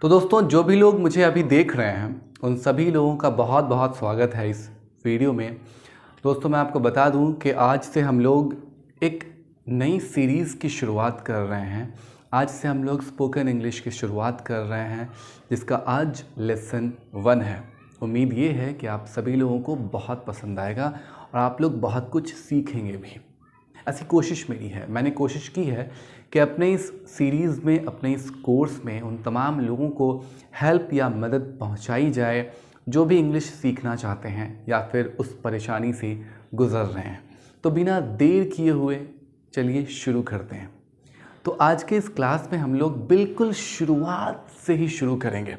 तो दोस्तों, जो भी लोग मुझे अभी देख रहे हैं उन सभी लोगों का बहुत बहुत स्वागत है इस वीडियो में। दोस्तों, मैं आपको बता दूं कि आज से हम लोग एक नई सीरीज़ की शुरुआत कर रहे हैं। आज से हम लोग स्पोकन इंग्लिश की शुरुआत कर रहे हैं, जिसका आज लेसन 1 है। उम्मीद ये है कि आप सभी लोगों को बहुत पसंद आएगा और आप लोग बहुत कुछ सीखेंगे भी। ऐसी कोशिश मेरी है, मैंने कोशिश की है कि अपने इस सीरीज़ में, अपने इस कोर्स में उन तमाम लोगों को हेल्प या मदद पहुंचाई जाए जो भी इंग्लिश सीखना चाहते हैं या फिर उस परेशानी से गुज़र रहे हैं। तो बिना देर किए हुए चलिए शुरू करते हैं। तो आज के इस क्लास में हम लोग बिल्कुल शुरुआत से ही शुरू करेंगे,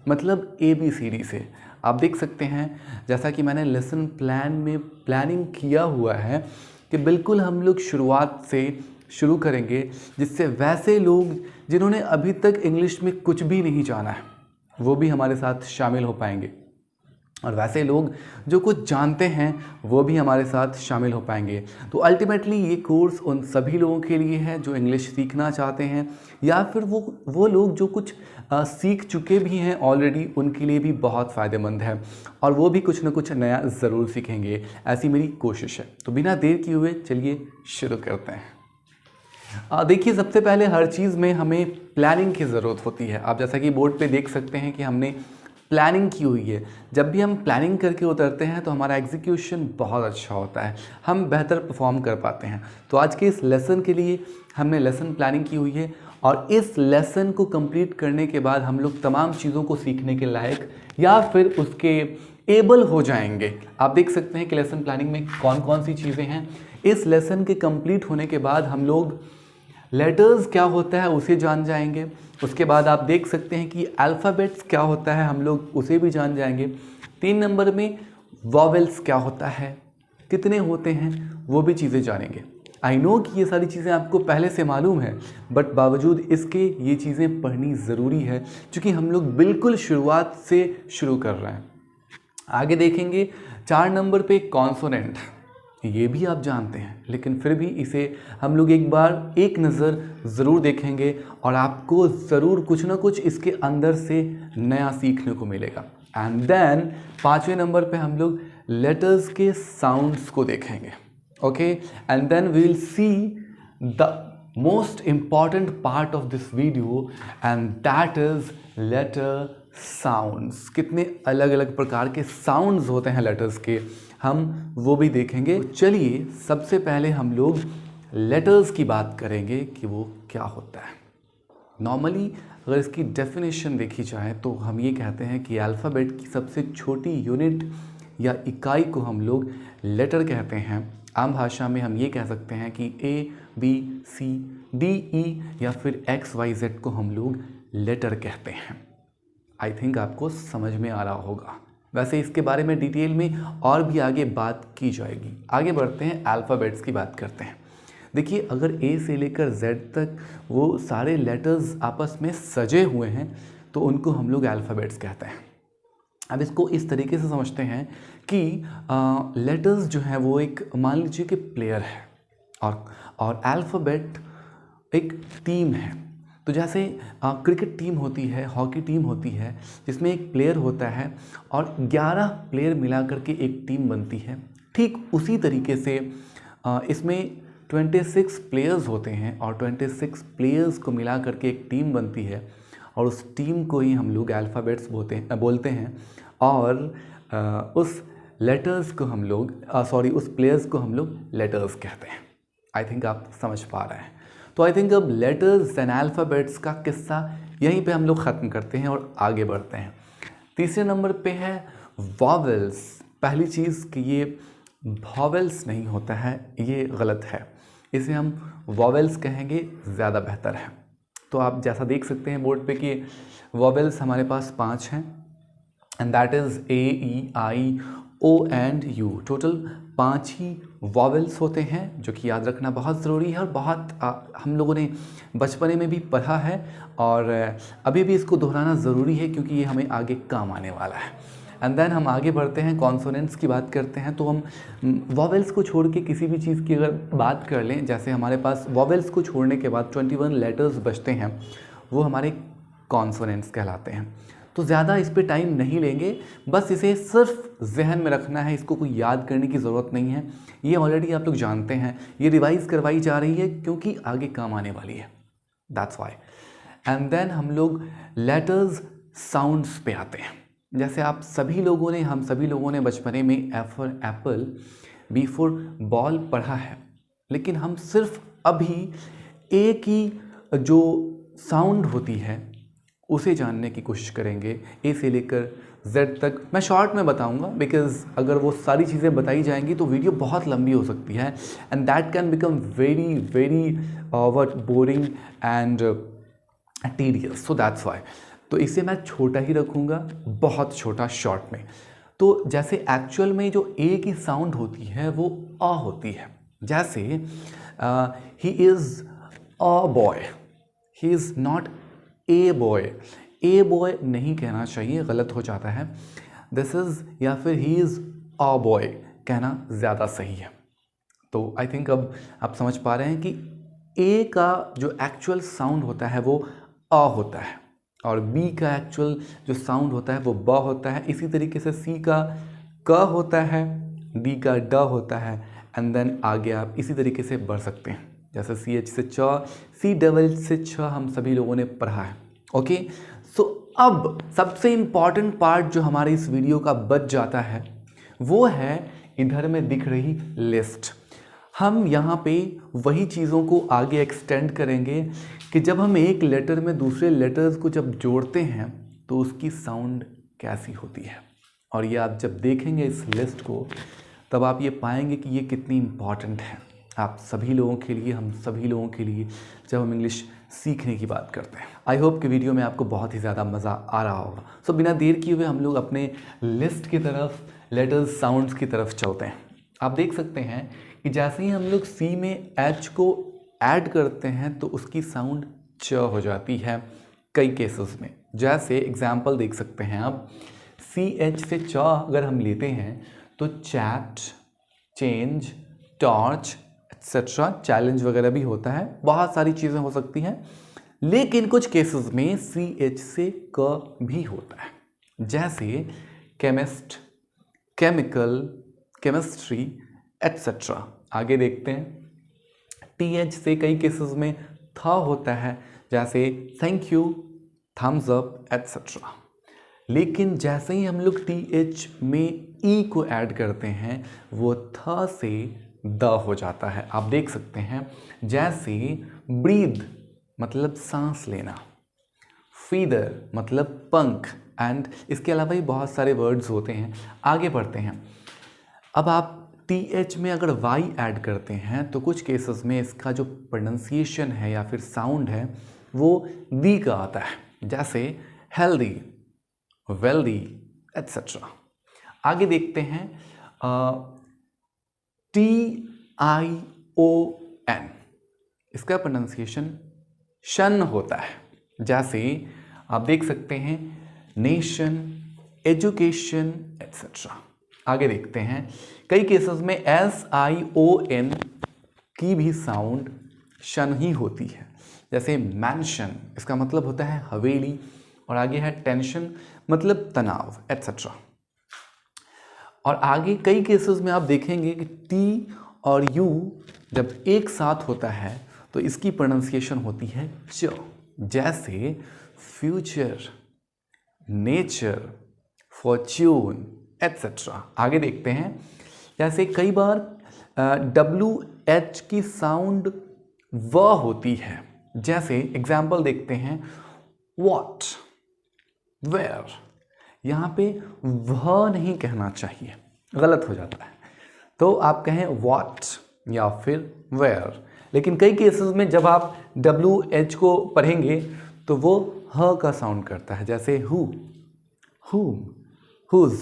मतलब ABCD से। आप देख सकते हैं, जैसा कि मैंने लेसन प्लान में प्लानिंग किया हुआ है कि बिल्कुल हम लोग शुरुआत से शुरू करेंगे, जिससे वैसे लोग जिन्होंने अभी तक इंग्लिश में कुछ भी नहीं जाना है वो भी हमारे साथ शामिल हो पाएंगे, और वैसे लोग जो कुछ जानते हैं वो भी हमारे साथ शामिल हो पाएंगे। तो अल्टीमेटली ये कोर्स उन सभी लोगों के लिए है जो इंग्लिश सीखना चाहते हैं, या फिर वो लोग जो कुछ सीख चुके भी हैं ऑलरेडी, उनके लिए भी बहुत फ़ायदेमंद है और वो भी कुछ ना कुछ नया ज़रूर सीखेंगे। ऐसी मेरी कोशिश है। तो बिना देर किए हुए चलिए शुरू करते हैं। देखिए, सबसे पहले हर चीज़ में हमें प्लानिंग की ज़रूरत होती है। आप जैसा कि बोर्ड पे देख सकते हैं कि हमने प्लानिंग की हुई है। जब भी हम प्लानिंग करके उतरते हैं तो हमारा एग्जीक्यूशन बहुत अच्छा होता है, हम बेहतर परफॉर्म कर पाते हैं। तो आज के इस लेसन के लिए हमने लेसन प्लानिंग की हुई है, और इस लेसन को कंप्लीट करने के बाद हम लोग तमाम चीज़ों को सीखने के लायक या फिर उसके एबल हो जाएंगे। आप देख सकते हैं कि लेसन प्लानिंग में कौन कौन सी चीज़ें हैं। इस लेसन के कंप्लीट होने के बाद हम लोग लेटर्स क्या होता है उसे जान जाएंगे। उसके बाद आप देख सकते हैं कि अल्फ़ाबेट्स क्या होता है, हम लोग उसे भी जान जाएंगे। 3 नंबर में वॉवेल्स क्या होता है, कितने होते हैं, वो भी चीज़ें जानेंगे। आई नो कि ये सारी चीज़ें आपको पहले से मालूम है, बट बावजूद इसके ये चीज़ें पढ़नी ज़रूरी है, क्योंकि हम लोग बिल्कुल शुरुआत से शुरू कर रहे हैं। आगे देखेंगे 4 नंबर पे कॉन्सोनेंट, ये भी आप जानते हैं, लेकिन फिर भी इसे हम लोग एक बार एक नज़र ज़रूर देखेंगे और आपको ज़रूर कुछ ना कुछ इसके अंदर से नया सीखने को मिलेगा। एंड देन 5वें नंबर पे हम लोग लेटर्स के साउंड्स को देखेंगे। Okay, and then we will see the most important part of this video, and that is letter sounds. कितने अलग अलग प्रकार के साउंड्स होते हैं लेटर्स के, हम वो भी देखेंगे। चलिए, सबसे पहले हम लोग लेटर्स की बात करेंगे कि वो क्या होता है। नॉर्मली अगर इसकी डेफिनेशन देखी जाए तो हम ये कहते हैं कि अल्फ़ाबेट की सबसे छोटी यूनिट या इकाई को हम लोग लेटर कहते हैं। आम भाषा में हम ये कह सकते हैं कि ABCDE या फिर XYZ को हम लोग लेटर कहते हैं। आई थिंक आपको समझ में आ रहा होगा। वैसे इसके बारे में डिटेल में और भी आगे बात की जाएगी। आगे बढ़ते हैं, अल्फ़ाबेट्स की बात करते हैं। देखिए, अगर A से लेकर Z तक वो सारे लेटर्स आपस में सजे हुए हैं तो उनको हम लोग अल्फ़ाबेट्स कहते हैं। अब इसको इस तरीके से समझते हैं कि लेटर्स जो हैं वो एक, मान लीजिए कि प्लेयर है, और अल्फ़ाबेट एक टीम है। तो जैसे क्रिकेट टीम होती है, हॉकी टीम होती है, जिसमें एक प्लेयर होता है और 11 प्लेयर मिला करके एक टीम बनती है। ठीक उसी तरीके से इसमें 26 प्लेयर्स होते हैं और 26 प्लेयर्स को मिला करके एक टीम बनती है, और उस टीम को ही हम लोग अल्फ़ाबेट्स बोलते हैं। और उस लेटर्स को हम लोग उस प्लेयर्स को हम लोग लेटर्स कहते हैं। आई थिंक आप समझ पा रहे हैं। तो आई थिंक अब लेटर्स एंड अल्फ़ाबेट्स का किस्सा यहीं पे हम लोग ख़त्म करते हैं और आगे बढ़ते हैं। 3रे नंबर पे है वॉवेल्स। पहली चीज़ कि ये वॉवेल्स नहीं होता है, ये गलत है। इसे हम वॉवेल्स कहेंगे, ज़्यादा बेहतर है। तो आप जैसा देख सकते हैं बोर्ड पे कि वॉवेल्स हमारे पास 5 हैं, and that is AEIO and U। Total 5 he vowels होते हैं, जो कि याद रखना बहुत ज़रूरी है और बहुत हम लोगों ने बचपने में भी पढ़ा है, और अभी भी इसको दोहराना ज़रूरी है क्योंकि ये हमें आगे काम आने वाला है। एंड देन हम आगे बढ़ते हैं, कॉन्सोनेंट्स की बात करते हैं। तो हम वॉवेल्स को छोड़ के किसी भी चीज़ की अगर बात कर लें, जैसे हमारे पास वॉवेल्स को छोड़ने के बाद 21 लेटर्स बचते हैं, वो हमारे कॉन्सोनेंट्स कहलाते हैं। तो ज़्यादा इस पे टाइम नहीं लेंगे, बस इसे सिर्फ जहन में रखना है, इसको कोई याद करने की ज़रूरत नहीं है। ये ऑलरेडी आप लोग जानते हैं, ये रिवाइज करवाई जा रही है क्योंकि आगे काम आने वाली है, दैट्स वाई। एंड देन हम लोग लेटर्स साउंड्स पे आते हैं। जैसे आप सभी लोगों ने, हम सभी लोगों ने बचपने में A for apple, B for ball पढ़ा है, लेकिन हम सिर्फ अभी ए की जो साउंड होती है उसे जानने की कोशिश करेंगे, ए से लेकर जेड तक। मैं शॉर्ट में बताऊंगा बिकॉज अगर वो सारी चीज़ें बताई जाएंगी तो वीडियो बहुत लंबी हो सकती है and that can become very very what boring and tedious, so that's why. तो इसे मैं छोटा ही रखूँगा, बहुत छोटा, शॉर्ट में। तो जैसे एक्चुअल में जो ए की साउंड होती है वो अ होती है। जैसे he is a boy, he is not a boy. A boy नहीं कहना चाहिए, गलत हो जाता है। दिस इज़ या फिर ही इज़ अ बॉय कहना ज़्यादा सही है। तो आई थिंक अब आप समझ पा रहे हैं कि ए का जो एक्चुअल साउंड होता है वो अ होता है और बी का एक्चुअल जो साउंड होता है वो ब होता है। इसी तरीके से सी का क होता है, डी का ड होता है एंड देन आगे आप इसी तरीके से बढ़ सकते हैं। जैसे सी एच से च, सी डबल से छ हम सभी लोगों ने पढ़ा है। ओके, सो अब सबसे इम्पॉर्टेंट पार्ट जो हमारे इस वीडियो का बच जाता है वो है इधर में दिख रही लिस्ट। हम यहाँ पे वही चीज़ों को आगे एक्सटेंड करेंगे कि जब हम एक लेटर में दूसरे लेटर्स को जब जोड़ते हैं तो उसकी साउंड कैसी होती है। और ये आप जब देखेंगे इस लिस्ट को तब आप ये पाएंगे कि ये कितनी इम्पॉर्टेंट है आप सभी लोगों के लिए, हम सभी लोगों के लिए, जब हम इंग्लिश सीखने की बात करते हैं। आई होप कि वीडियो में आपको बहुत ही ज़्यादा मज़ा आ रहा होगा। सो बिना देर किए हुए हम लोग अपने लिस्ट की तरफ, लेटर्स साउंड्स की तरफ चलते हैं। आप देख सकते हैं कि जैसे ही हम लोग सी में एच को ऐड करते हैं तो उसकी साउंड च हो जाती है कई केसेस में। जैसे एग्जाम्पल देख सकते हैं आप, सी एच से च अगर हम लेते हैं तो chat, change, torch etcetera, challenge वगैरह भी होता है, बहुत सारी चीज़ें हो सकती हैं। लेकिन कुछ केसेस में सी एच से क भी होता है, जैसे केमिस्ट, केमिकल, केमिस्ट्री एक्सेट्रा। आगे देखते हैं, टी एच से कई केसेस में थ होता है, जैसे thank you, thumbs up etcetera. लेकिन जैसे ही हम लोग टी एच में ई को ऐड करते हैं वो थ से द हो जाता है। आप देख सकते हैं, जैसे ब्रीद मतलब सांस लेना, फीदर मतलब पंख, एंड इसके अलावा भी बहुत सारे वर्ड्स होते हैं। आगे बढ़ते हैं, अब आप टी एच में अगर वाई ऐड करते हैं तो कुछ केसेस में इसका जो प्रोनाउंसिएशन है या फिर साउंड है वो दी का आता है, जैसे हेल्दी, वेल्दी एक्सेट्रा। आगे देखते हैं, टी आई ओ एन, इसका प्रोनाउंसिएशन शन होता है, जैसे आप देख सकते हैं नेशन, एजुकेशन एक्सेट्रा। आगे देखते हैं, कई केसेस में एस आई ओ एन की भी साउंड शन ही होती है, जैसे मैंशन, इसका मतलब होता है हवेली, और आगे है टेंशन मतलब तनाव एक्सेट्रा। और आगे कई केसेस में आप देखेंगे कि टी और यू जब एक साथ होता है तो इसकी प्रोनाउंसिएशन होती है च, जैसे फ्यूचर, नेचर, फॉर्च्यून एक्सेट्रा। आगे देखते हैं, जैसे कई बार डब्ल्यू एच की साउंड व होती है, जैसे एग्जाम्पल देखते हैं व्हाट, वेयर। यहाँ पे वह नहीं कहना चाहिए, गलत हो जाता है, तो आप कहें व्हाट या फिर वेयर। लेकिन कई केसेस में जब आप डब्ल्यू एच को पढ़ेंगे तो वो ह का साउंड करता है, जैसे हु, हुम, हुज।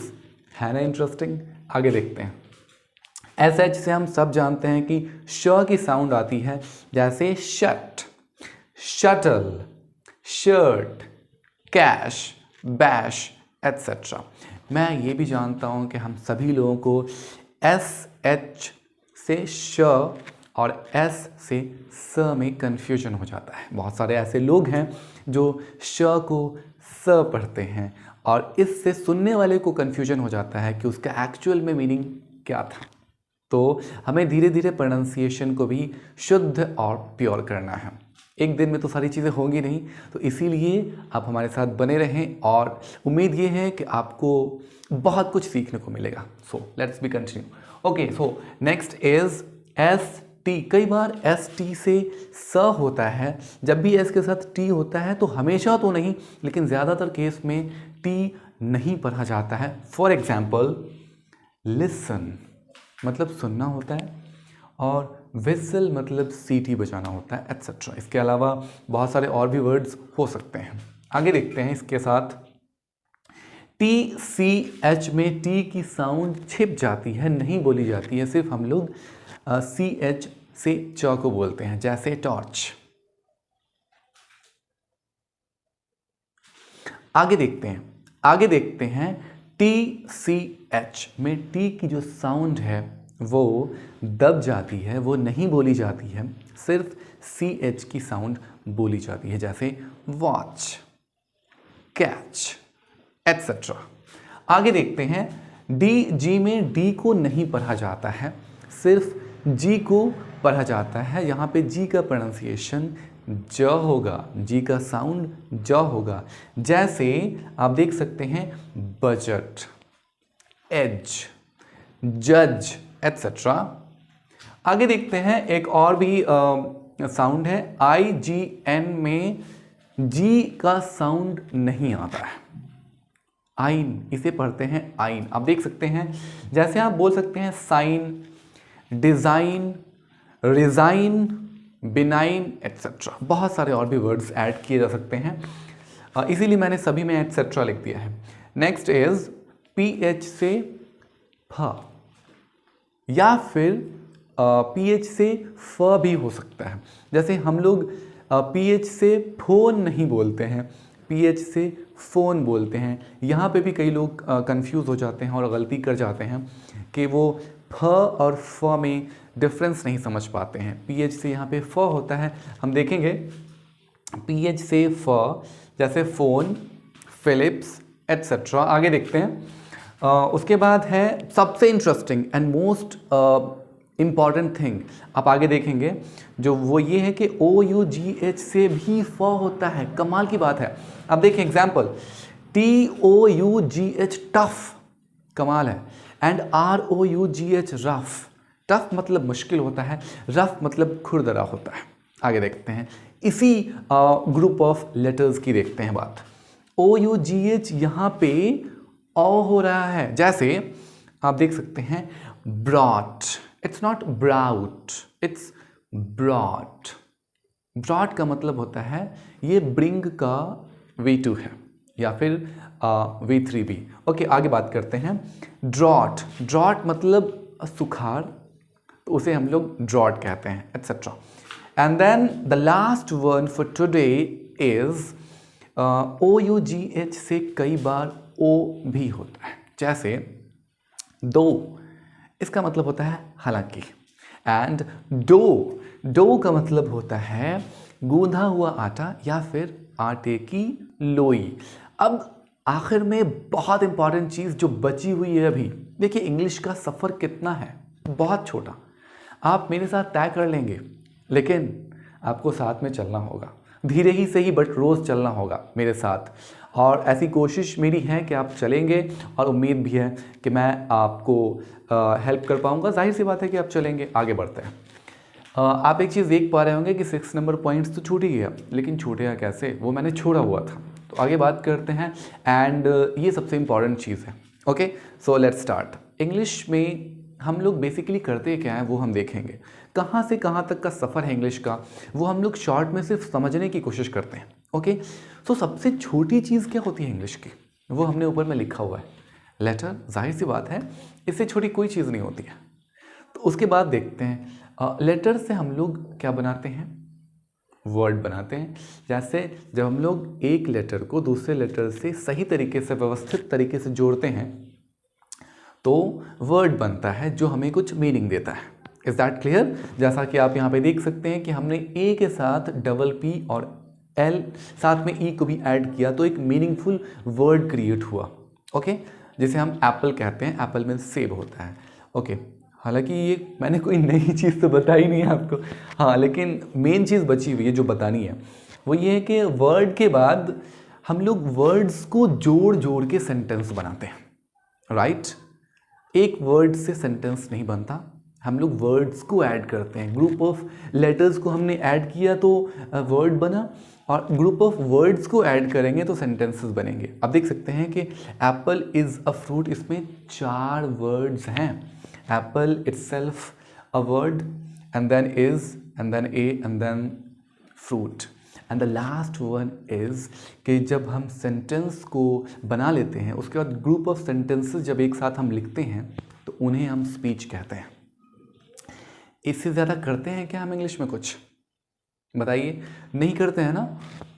है ना इंटरेस्टिंग। आगे देखते हैं, एस एच से हम सब जानते हैं कि श की साउंड आती है, जैसे shut, shuttle, shirt, cash, bash etcetera. मैं ये भी जानता हूँ कि हम सभी लोगों को एस एच से श और एस से स में कन्फ्यूजन हो जाता है। बहुत सारे ऐसे लोग हैं जो श को स पढ़ते हैं और इससे सुनने वाले को कन्फ्यूजन हो जाता है कि उसका एक्चुअल में मीनिंग क्या था। तो हमें धीरे धीरे प्रोनाउंसिएशन को भी शुद्ध और प्योर करना है। एक दिन में तो सारी चीज़ें होंगी नहीं, तो इसीलिए आप हमारे साथ बने रहें और उम्मीद ये है कि आपको बहुत कुछ सीखने को मिलेगा। So let's be continue. Okay, so next is S T. कई बार एस टी से स होता है। जब भी एस के साथ टी होता है तो हमेशा तो नहीं, लेकिन ज़्यादातर केस में टी नहीं पढ़ा जाता है। फॉर एग्जाम्पल लिसन मतलब सुनना होता है और विसल मतलब सीटी बजाना होता है, एट्सेट्रा। इसके अलावा बहुत सारे और भी वर्ड्स हो सकते हैं। आगे देखते हैं। इसके साथ टी सी एच में टी की साउंड छिप जाती है, नहीं बोली जाती है, सिर्फ हम लोग सी एच से च को बोलते हैं, जैसे टॉर्च। आगे देखते हैं टी सी एच में टी की जो साउंड है वो दब जाती है, वो नहीं बोली जाती है, सिर्फ सी एच की साउंड बोली जाती है, जैसे वॉच, कैच, एट्सेट्रा। आगे देखते हैं डी जी में डी को नहीं पढ़ा जाता है, सिर्फ जी को पढ़ा जाता है। यहाँ पे जी का प्रोनाउंसिएशन ज होगा, जी का साउंड ज होगा, जैसे आप देख सकते हैं बजट, एज, जज, एट्सेट्रा। आगे देखते हैं एक और भी साउंड है आई जी एन में जी का साउंड नहीं आता है, आइन, इसे पढ़ते हैं आइन। आप देख सकते हैं जैसे आप बोल सकते हैं sign, design, resign, benign, etcetera. बहुत सारे और भी वर्ड्स ऐड किए जा सकते हैं, इसीलिए मैंने सभी में एट्सेट्रा लिख दिया है। नेक्स्ट इज पी एच से फ या फिर पी एच से फ भी हो सकता है। जैसे हम लोग पी एच से फोन नहीं बोलते हैं, पी एच से फ़ोन बोलते हैं। यहाँ पे भी कई लोग कंफ्यूज हो जाते हैं और गलती कर जाते हैं कि वो फ और फ में डिफरेंस नहीं समझ पाते हैं। पी एच से यहाँ पे फ होता है, हम देखेंगे पी एच से फ, जैसे फ़ोन, फिलिप्स, एट्सेट्रा। आगे देखते हैं। उसके बाद है सबसे interesting and most important thing, आप आगे देखेंगे जो वो ये है कि ओ यू जी एच से भी फ होता है। कमाल की बात है। अब देखें example, T O U G H tough, कमाल है, and R O U G H rough. Tough मतलब मुश्किल होता है, रफ मतलब खुरदरा होता है। आगे देखते हैं, इसी ग्रुप ऑफ लेटर्स की देखते हैं बात। ओ यू जी एच यहाँ पे ओ हो रहा है, जैसे आप देख सकते हैं brought, it's not brought, it's brought. Brought का मतलब होता है ये ब्रिंग का V2 है या फिर V3 भी। ओके, आगे बात करते हैं। ड्रॉट, ड्रॉट मतलब सुखाड़, तो उसे हम लोग ड्रॉट कहते हैं, etcetera. And then the last one for today is OUGH से कई बार O भी होता है, जैसे दो, इसका मतलब होता है हालांकि। एंड डो, डो का मतलब होता है गूंधा हुआ आटा या फिर आटे की लोई। अब आखिर में बहुत इंपॉर्टेंट चीज़ जो बची हुई है अभी, देखिए इंग्लिश का सफ़र कितना है, बहुत छोटा। आप मेरे साथ तय कर लेंगे, लेकिन आपको साथ में चलना होगा, धीरे ही सही बट रोज़ चलना होगा मेरे साथ। और ऐसी कोशिश मेरी है कि आप चलेंगे और उम्मीद भी है कि मैं आपको हेल्प कर पाऊंगा। जाहिर सी बात है कि आप चलेंगे। आगे बढ़ते हैं। आप एक चीज़ देख पा रहे होंगे कि 6 नंबर पॉइंट्स तो छूट ही गया, लेकिन छूटेगा कैसे, वो मैंने छोड़ा हुआ था। तो आगे बात करते हैं एंड ये सबसे इम्पॉर्टेंट चीज़ है। Okay, so let's start. English में हम लोग बेसिकली करते क्या है वो हम देखेंगे। कहाँ से कहाँ तक का सफ़र है इंग्लिश का, वो हम लोग शॉर्ट में सिर्फ समझने की कोशिश करते हैं। ओके, सो सबसे छोटी चीज़ क्या होती है इंग्लिश की, वो हमने ऊपर में लिखा हुआ है, लेटर। जाहिर सी बात है इससे छोटी कोई चीज़ नहीं होती है। तो उसके बाद देखते हैं लेटर से हम लोग क्या बनाते हैं, वर्ड बनाते हैं। जैसे जब हम लोग एक लेटर को दूसरे लेटर से सही तरीके से, व्यवस्थित तरीके से जोड़ते हैं तो वर्ड बनता है जो हमें कुछ मीनिंग देता है। Is that clear? जैसा कि आप यहाँ पे देख सकते हैं कि हमने ए के साथ डबल पी और एल साथ में ई को भी ऐड किया तो एक मीनिंगफुल वर्ड क्रिएट हुआ। ओके, जिसे हम एप्पल कहते हैं। एप्पल में सेब होता है। ओके, हालांकि ये मैंने कोई नई चीज़ तो बताई नहीं है आपको, हाँ, लेकिन मेन चीज़ बची हुई है जो बतानी है वो ये है कि वर्ड के बाद हम लोग वर्ड्स को जोड़ जोड़ के सेंटेंस बनाते हैं, राइट? एक वर्ड से सेंटेंस नहीं बनता, हम लोग वर्ड्स को ऐड करते हैं। ग्रुप ऑफ लेटर्स को हमने ऐड किया तो वर्ड बना, और ग्रुप ऑफ वर्ड्स को ऐड करेंगे तो सेंटेंसेस बनेंगे। अब देख सकते हैं कि एप्पल इज़ अ फ्रूट, इसमें 4 वर्ड्स हैं। Apple itself a word, and then is, and then A, and then fruit, and the last one is कि जब हम सेंटेंस को बना लेते हैं उसके बाद ग्रुप ऑफ सेंटेंसेस जब एक साथ हम लिखते हैं तो उन्हें हम स्पीच कहते हैं। इससे ज़्यादा करते हैं क्या हम इंग्लिश में? कुछ बताइए, नहीं करते हैं ना?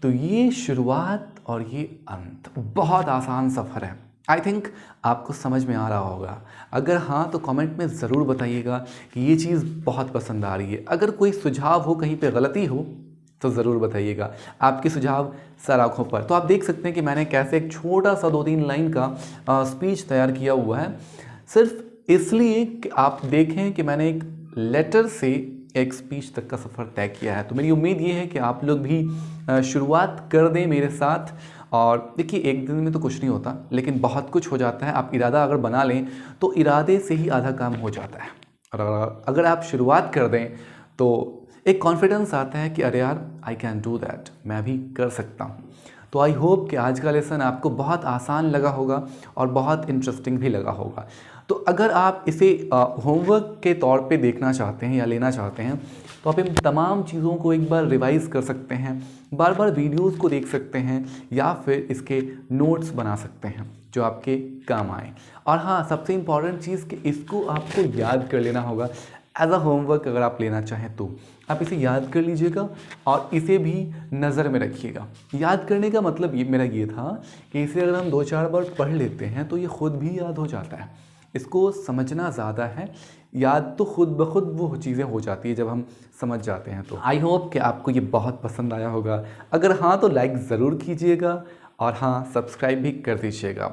तो ये शुरुआत और ये अंत, बहुत आसान सफ़र है। आई थिंक आपको समझ में आ रहा होगा। अगर हाँ तो कमेंट में ज़रूर बताइएगा कि ये चीज़ बहुत पसंद आ रही है। अगर कोई सुझाव हो, कहीं पे गलती हो तो ज़रूर बताइएगा। आपके सुझाव सर आँखों पर। तो आप देख सकते हैं कि मैंने कैसे एक छोटा सा 2-3 लाइन का स्पीच तैयार किया हुआ है, सिर्फ इसलिए कि आप देखें कि मैंने एक लेटर से एक स्पीच तक का सफ़र तय किया है। तो मेरी उम्मीद ये है कि आप लोग भी शुरुआत कर दें मेरे साथ। और देखिए, एक दिन में तो कुछ नहीं होता, लेकिन बहुत कुछ हो जाता है। आप इरादा अगर बना लें तो इरादे से ही आधा काम हो जाता है। और अगर आप शुरुआत कर दें तो एक कॉन्फिडेंस आता है कि अरे यार, आई कैन डू दैट, मैं भी कर सकता हूँ। तो आई होप कि आज का लेसन आपको बहुत आसान लगा होगा और बहुत इंटरेस्टिंग भी लगा होगा। तो अगर आप इसे होमवर्क के तौर पे देखना चाहते हैं या लेना चाहते हैं तो आप इन तमाम चीज़ों को एक बार रिवाइज़ कर सकते हैं, बार बार वीडियोस को देख सकते हैं, या फिर इसके नोट्स बना सकते हैं जो आपके काम आए। और हाँ, सबसे इम्पॉर्टेंट चीज़ कि इसको आपको याद कर लेना होगा एज अ होमवर्क। अगर आप लेना चाहें तो आप इसे याद कर लीजिएगा और इसे भी नज़र में रखिएगा। याद करने का मतलब ये मेरा ये था कि इसे अगर हम 2-4 बार पढ़ लेते हैं तो ये खुद भी याद हो जाता है। इसको समझना ज़्यादा है, याद तो खुद ब खुद वो चीज़ें हो जाती है जब हम समझ जाते हैं। तो आई होप कि आपको ये बहुत पसंद आया होगा। अगर हाँ तो लाइक ज़रूर कीजिएगा, और हाँ, सब्सक्राइब भी कर दीजिएगा।